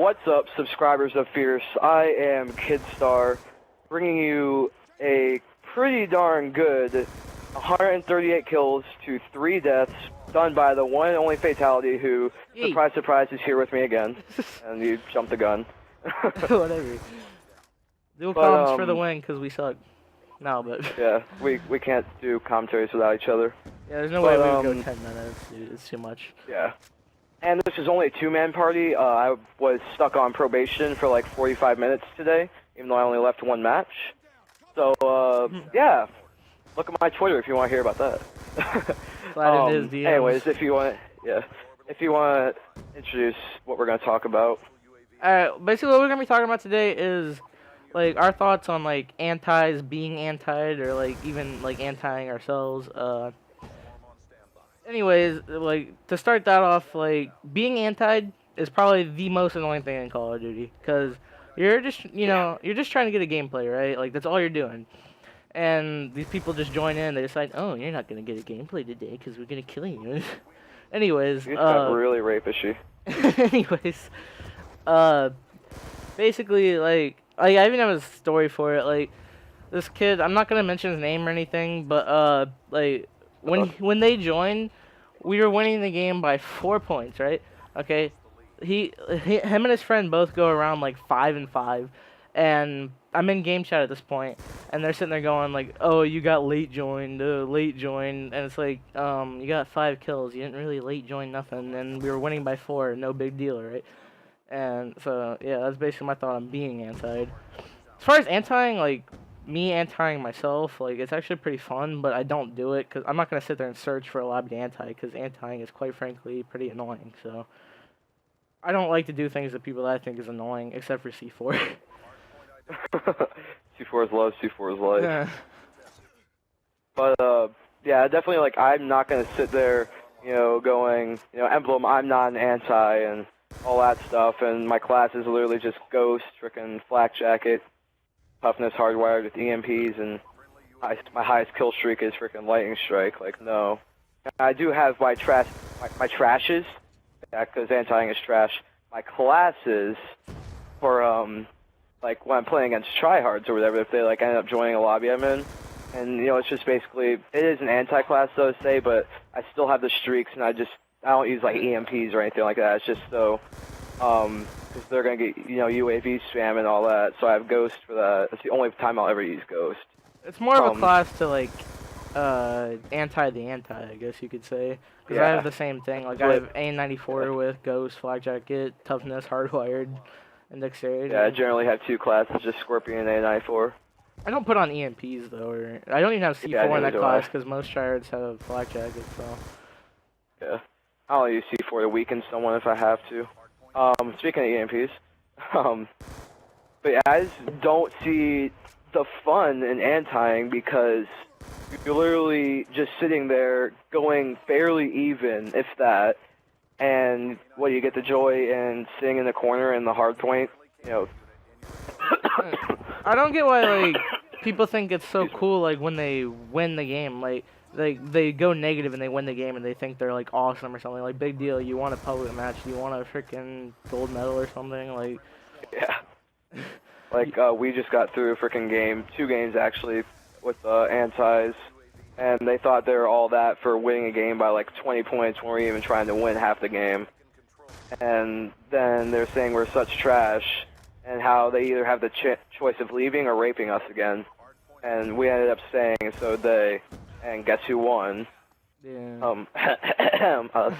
What's up, subscribers of Fierce? I am Kidstar, bringing you a pretty darn good 138 kills to 3 deaths, done by the one and only Fatality, who, surprise, surprise, is here with me again. And you jumped the gun. Whatever. Do comms for the win, because we suck. No, but... yeah, we can't do commentaries without each other. Yeah, there's no way we would go 10 minutes, dude. It's too much. Yeah. And this is only a 2-man party. I was stuck on probation for like 45 minutes today, even though I only left 1 match. So, yeah. Look at my Twitter if you want to hear about that. Slide into his DMs. Anyways, if you want to introduce what we're going to talk about. Alright, basically what we're going to be talking about today is, like, our thoughts on, like, antis being antied, or, like, even, like, antiing ourselves. Anyways, like, to start that off, like, being antied is probably the most annoying thing in Call of Duty, because you're just, you know, you're just trying to get a gameplay, right? Like, that's all you're doing. And these people just join in, they decide, oh, you're not going to get a gameplay today, because we're going to kill you. Anyways, you got really rapist-y. Anyways, basically, like, I even have a story for it, like, this kid, I'm not going to mention his name or anything, but, like, when they joined, we were winning the game by 4 points, right? Okay, him and his friend both go around like 5-5, and I'm in game chat at this point, and they're sitting there going like, "Oh, you got late joined, and it's like, you got 5 kills, you didn't really late join nothing, and we were winning by 4, no big deal, right?" And so yeah, that's basically my thought on being antied. As far as antiing, like, me antiing myself, like, it's actually pretty fun, but I don't do it because I'm not going to sit there and search for a lobby to anti, because antiing is, quite frankly, pretty annoying, so I don't like to do things that people that I think is annoying, except for C4. C4 is love, C4 is life. Yeah. But, yeah, definitely, like, I'm not going to sit there, you know, going, you know, Emblem, I'm not an anti, and all that stuff, and my class is literally just Ghost, frickin' Flak Jacket, Toughness hardwired with EMPs, and my highest kill streak is freaking Lightning Strike. Like, no. I do have my trashes, yeah, because anti-ing is trash. My classes for, like, when I'm playing against tryhards or whatever, if they, like, end up joining a lobby I'm in. And, you know, it's just basically, it is an anti-class, so to say, but I still have the streaks, and I don't use, like, EMPs or anything like that. It's just so, because they're going to get, you know, UAV spam and all that, so I have Ghost for that. That's the only time I'll ever use Ghost. It's more of a class to, like, anti the anti, I guess you could say. Because I have the same thing. Like, I have A94 with Ghost, Flak Jacket, Toughness, Hardwired, and Dexterity. Yeah, I generally have 2 classes, just Scorpion and A94. I don't put on EMPs, though, or I don't even have C4 in that class, because most tryhards have Flak Jacket, so... Yeah. I'll use C4 to weaken someone if I have to. Speaking of EMPs, but yeah, I just don't see the fun in antiing, because you're literally just sitting there going fairly even, if that, and you get the joy in sitting in the corner in the hard point, you know. I don't get why, like, people think it's so cool, like, when they win the game, like, they go negative and they win the game and they think they're, like, awesome or something. Like, big deal, you want a public match, you want a freaking gold medal or something, like... Yeah. Like, we just got through a freaking game, 2 games, actually, with antis, and they thought they were all that for winning a game by, like, 20 points when we were even trying to win half the game. And then they're saying we're such trash, and how they either have the choice of leaving or raping us again. And we ended up staying, and so they... And guess who won? Yeah. Us.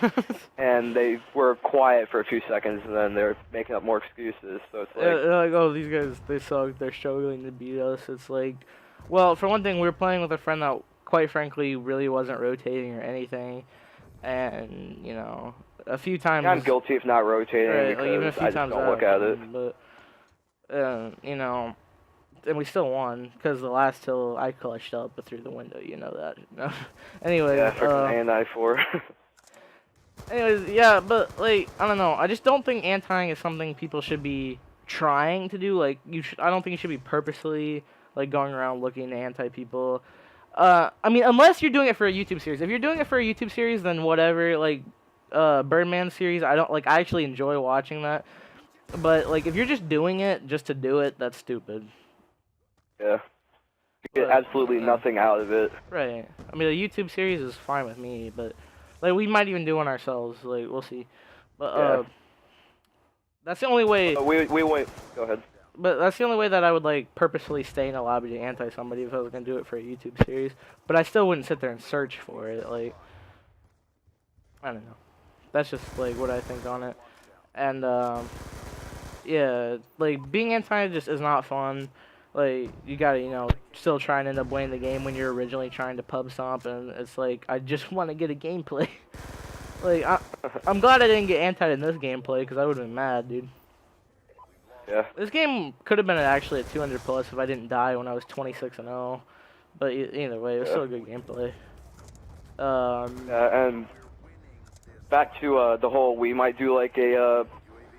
And they were quiet for a few seconds, and then they're making up more excuses. So it's like, they're like, oh, these guys, they suck. They're struggling to beat us. It's like, well, for one thing, we were playing with a friend that, quite frankly, really wasn't rotating or anything, and you know, a few times. I'm guilty of not rotating, right, because like, even a few I just times don't look at it. But you know. And we still won, because the last kill I clutched up through the window, you know that. No. Anyways, yeah, freaking A94. Anyways, yeah, but, like, I don't know. I just don't think antiing is something people should be trying to do. Like, I don't think you should be purposely, like, going around looking to anti people. I mean, unless you're doing it for a YouTube series. If you're doing it for a YouTube series, then whatever. Like, Birdman series, I actually enjoy watching that. But like, if you're just doing it just to do it, that's stupid. Yeah. You get absolutely nothing out of it. Right. I mean, a YouTube series is fine with me, but like, we might even do one ourselves. Like, we'll see. But Yeah. that's the only way. We went. Go ahead. But that's the only way that I would like purposefully stay in a lobby to anti somebody if I was gonna do it for a YouTube series. But I still wouldn't sit there and search for it. Like, I don't know. That's just like what I think on it. And yeah, like being anti just is not fun. Like, you gotta, you know, still try and end up winning the game when you're originally trying to pub stomp, and it's like, I just want to get a gameplay. Like, I'm glad I didn't get anti in this gameplay, because I would have been mad, dude. Yeah. This game could have been actually a 200 plus if I didn't die when I was 26-0. But either way, it was still a good gameplay. Yeah, and back to the whole, we might do like a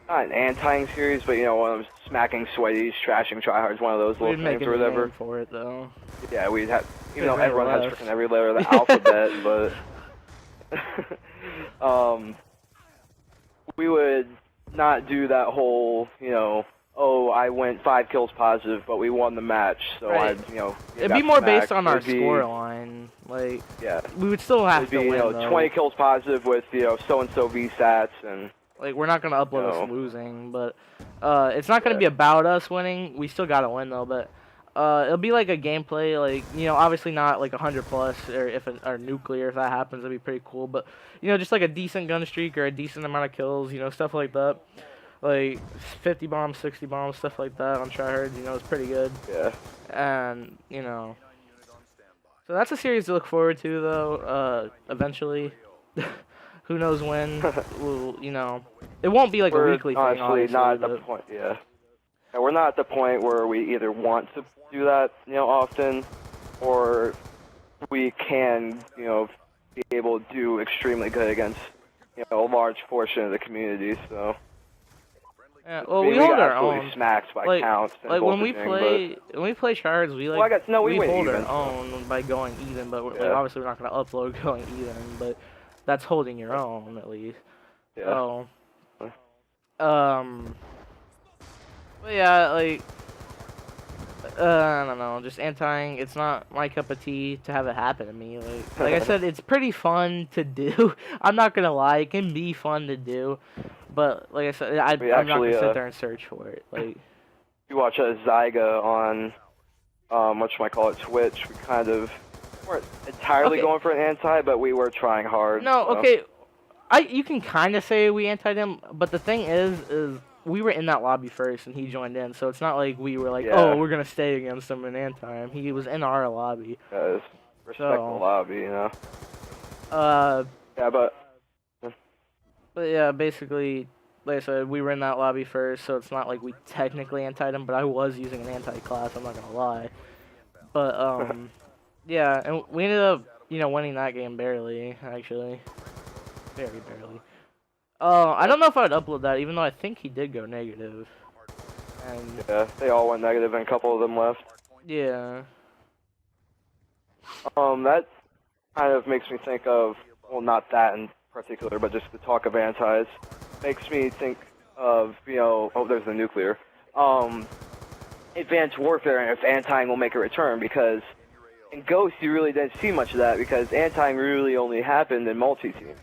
not an anti-ing series, but you know, one of those smacking sweaties, trashing tryhards, one of those little things or whatever. For it though. Yeah, we'd have, even though everyone has freaking every letter of the alphabet, but we would not do that whole, you know, oh, I went 5 kills positive, but we won the match, so right. you know, it'd be more based on our scoreline. Like, yeah, we would still have to win, you know, though. 20 kills positive with, you know, so-and-so VSATs, and like, we're not gonna upload us losing, but it's not gonna be about us winning. We still gotta win though, but it'll be like a gameplay, like, you know, obviously not like 100 plus, or or nuclear, if that happens, that'd be pretty cool. But you know, just like a decent gun streak or a decent amount of kills, you know, stuff like that. Like 50 bombs, 60 bombs, stuff like that on tryhards, you know, it's pretty good. Yeah. And you know, so that's a series to look forward to, though. Eventually. Who knows when? We'll, you know, it won't be like a weekly thing. Honestly, not at the point. Yeah. And we're not at the point where we either want to do that, you know, often, or we can, you know, be able to do extremely good against, you know, a large portion of the community. So. Yeah, well, we hold our own. Smacked by counts. Like when we play tryhards, we like we hold our own by going even. But like, obviously, we're not gonna upload going even. But that's holding your own at least. Yeah. So, but yeah, like, I don't know, just anti-ing, it's not my cup of tea to have it happen to me. Like I said, it's pretty fun to do. I'm not gonna lie, it can be fun to do. But like I said, I'm not gonna sit there and search for it. Like, you watch a Zyga on, whatchamacallit, Twitch, we kind of weren't entirely going for an anti, but we were trying hard. No, okay, you can kind of say we antied him, but the thing is we were in that lobby first and he joined in, so it's not like we were like, oh, we're gonna stay against him and anti him. He was in our lobby. Yeah, respect the lobby, you know. Yeah, but yeah, basically, like I said, we were in that lobby first, so it's not like we technically antied him, but I was using an anti-class, I'm not gonna lie. But, yeah, and we ended up, you know, winning that game barely, actually. Very barely. I don't know if I would upload that, even though I think he did go negative. And yeah, they all went negative and a couple of them left. Yeah. That kind of makes me think of, well, not that in particular, but just the talk of antis. Makes me think of, you know, oh, there's the nuclear. Advanced Warfare, and if anti-ing will make a return, because in Ghost you really didn't see much of that, because anti-ing really only happened in multi-team.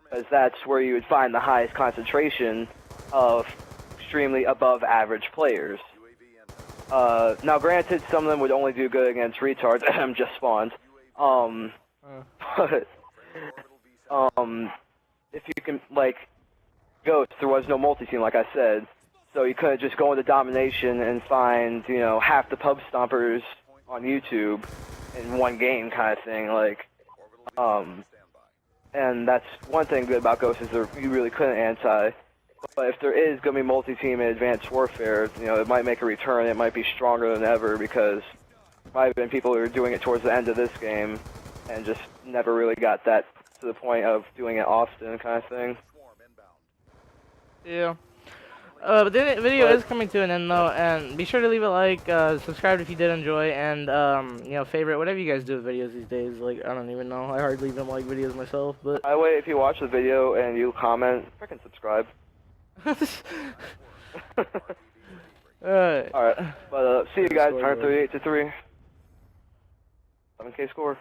Because that's where you would find the highest concentration of extremely above average players. Now granted, some of them would only do good against retards, just spawned. But, if you can, like, Ghost, there was no multi-team, like I said, so you couldn't just go into domination and find, you know, half the pub stompers on YouTube in one game kind of thing, like, and that's one thing good about Ghost is you really couldn't anti. But if there is going to be multi-team in Advanced Warfare, you know, it might make a return. It might be stronger than ever because there might have been people who were doing it towards the end of this game and just never really got that to the point of doing it often kind of thing. Yeah. But the video is coming to an end though, and be sure to leave a like, subscribe if you did enjoy, and you know, favorite, whatever you guys do with videos these days. Like, I don't even know, I hardly even like videos myself, but... By the way, if you watch the video and you comment, freaking subscribe. Alright. Alright, but see you What's the guys. score, Turn Jordan? 38-3. 7K score.